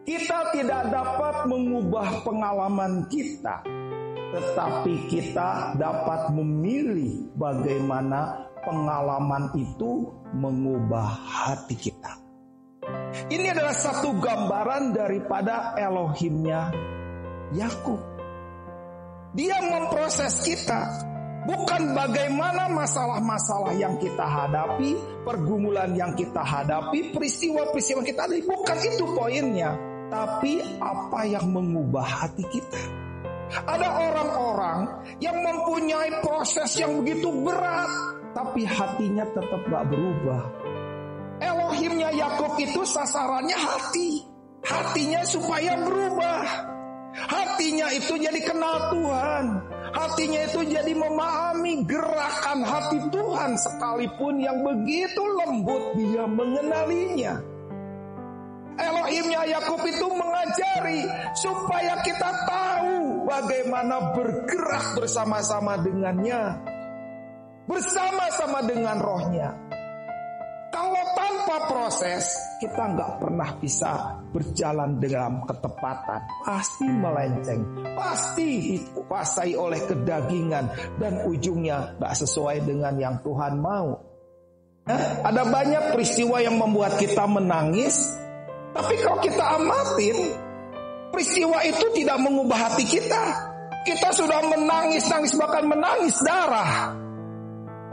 Kita tidak dapat mengubah pengalaman kita, tetapi kita dapat memilih bagaimana pengalaman itu mengubah hati kita. Ini adalah satu gambaran daripada Elohimnya Yakub. Dia memproses kita, bukan bagaimana masalah-masalah yang kita hadapi, pergumulan yang kita hadapi, peristiwa-peristiwa yang kita hadapi. Bukan itu poinnya, tapi apa yang mengubah hati kita. Ada orang-orang yang mempunyai proses yang begitu berat, tapi hatinya tetap gak berubah. Elohimnya Yakub itu sasarannya hati. Hatinya supaya berubah. Hatinya itu jadi kenal Tuhan. Hatinya itu jadi memahami gerakan hati Tuhan, sekalipun yang begitu lembut dia mengenalinya. Elohimnya Yakub itu mengajari supaya kita tahu bagaimana bergerak bersama-sama dengannya, bersama-sama dengan rohnya. Kalau tanpa proses, kita nggak pernah bisa berjalan dalam ketepatan. Pasti melenceng, pasti dikuasai oleh kedagingan, dan ujungnya nggak sesuai dengan yang Tuhan mau. Ada banyak peristiwa yang membuat kita menangis, tapi kalau kita amatin, peristiwa itu tidak mengubah hati kita. Kita sudah menangis-nangis, bahkan menangis darah,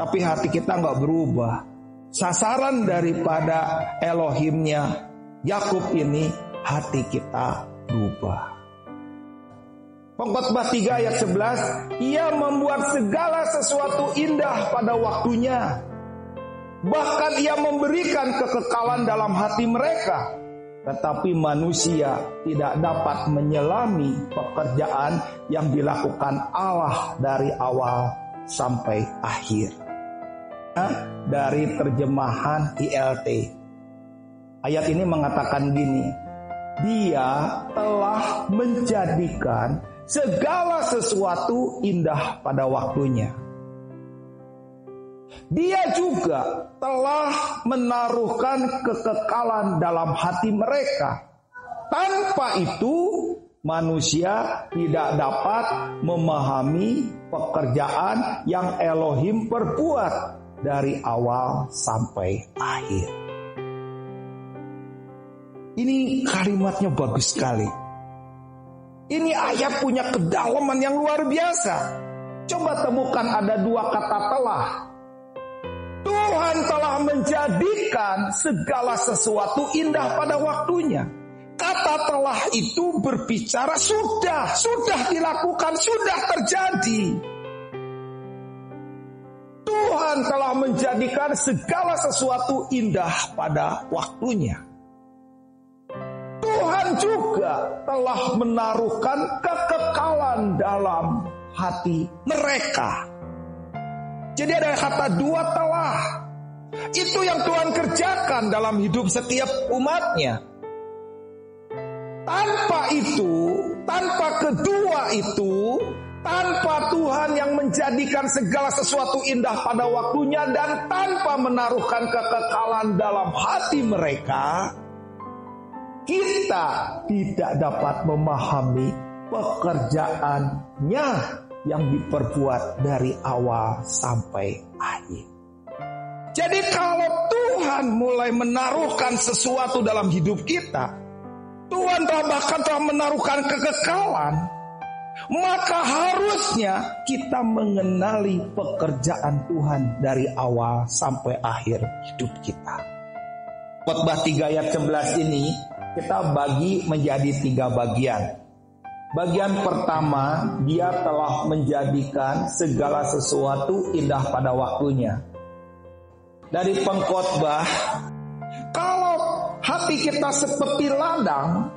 tapi hati kita nggak berubah. Sasaran daripada Elohimnya Yakub ini, hati kita berubah. Pengkhotbah 3 ayat 11, ia membuat segala sesuatu indah pada waktunya, bahkan ia memberikan kekekalan dalam hati mereka. Tetapi manusia tidak dapat menyelami pekerjaan yang dilakukan Allah dari awal sampai akhir. Dari terjemahan ILT, ayat ini mengatakan gini: dia telah menjadikan segala sesuatu indah pada waktunya. Dia juga telah menaruhkan kekekalan dalam hati mereka. Tanpa itu manusia tidak dapat memahami pekerjaan yang Elohim perbuat dari awal sampai akhir. Ini kalimatnya bagus sekali. Ini ayat punya kedalaman yang luar biasa. Coba temukan ada 2 kata telah. Tuhan telah menjadikan segala sesuatu indah pada waktunya. Kata telah itu berbicara sudah dilakukan, sudah terjadi. Tuhan telah menjadikan segala sesuatu indah pada waktunya. Tuhan juga telah menaruhkan kekekalan dalam hati mereka. Jadi ada kata 2 telah. Itu yang Tuhan kerjakan dalam hidup setiap umatnya. Tanpa itu, tanpa kedua itu, tanpa Tuhan yang menjadikan segala sesuatu indah pada waktunya, dan tanpa menaruhkan kekekalan dalam hati mereka, kita tidak dapat memahami pekerjaannya yang diperbuat dari awal sampai akhir. Jadi kalau Tuhan mulai menaruhkan sesuatu dalam hidup kita, Tuhan bahkan telah menaruhkan kekekalan, maka harusnya kita mengenali pekerjaan Tuhan dari awal sampai akhir hidup kita. Khotbah 3 ayat 11 ini kita bagi menjadi 3 bagian. Bagian pertama, dia telah menjadikan segala sesuatu indah pada waktunya. Dari pengkhotbah, kalau hati kita seperti ladang,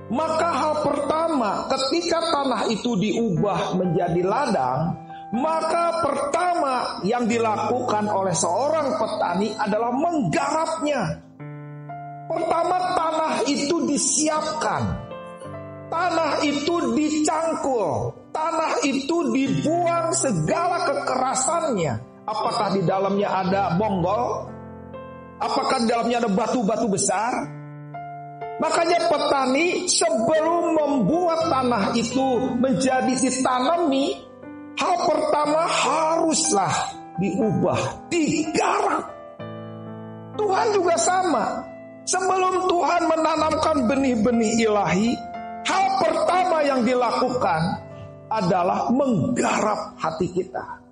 maka hal pertama ketika tanah itu diubah menjadi ladang, maka pertama yang dilakukan oleh seorang petani adalah menggarapnya. Pertama tanah itu disiapkan, tanah itu dicangkul, tanah itu dibuang segala kekerasannya. Apakah di dalamnya ada bonggol? Apakah di dalamnya ada batu-batu besar? Makanya petani sebelum membuat tanah itu menjadi ditanami, hal pertama haruslah diubah, digarap. Tuhan juga sama. Sebelum Tuhan menanamkan benih-benih ilahi, hal pertama yang dilakukan adalah menggarap hati kita.